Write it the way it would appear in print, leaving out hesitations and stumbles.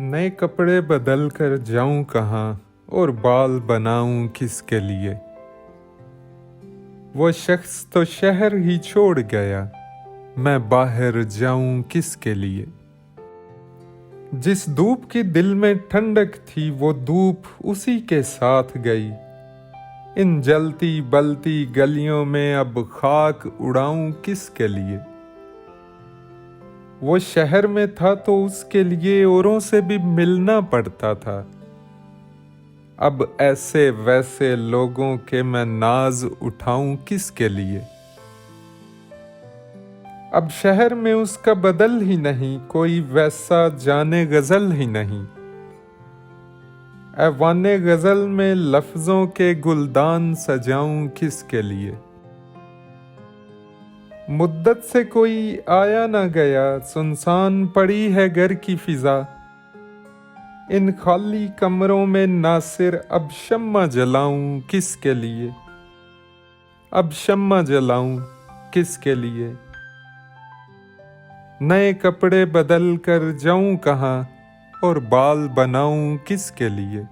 नए कपड़े बदल कर जाऊं कहाँ और बाल बनाऊं किसके लिए। वो शख्स तो शहर ही छोड़ गया, मैं बाहर जाऊं किसके लिए। जिस धूप की दिल में ठंडक थी वो धूप उसी के साथ गई। इन जलती बलती गलियों में अब खाक उड़ाऊं किसके लिए। वो शहर में था तो उसके लिए औरों से भी मिलना पड़ता था। अब ऐसे वैसे लोगों के मैं नाज उठाऊं किसके लिए। अब शहर में उसका बदल ही नहीं, कोई वैसा जाने गजल ही नहीं। ऐवाने गजल में लफ्जों के गुलदान सजाऊं किसके लिए। मुद्दत से कोई आया ना गया, सुनसान पड़ी है घर की फिजा। इन खाली कमरों में नासिर अब शम्मा जलाऊं किसके लिए। अब शम्मा जलाऊं किसके लिए। नए कपड़े बदल कर जाऊं कहाँ और बाल बनाऊं किसके लिए।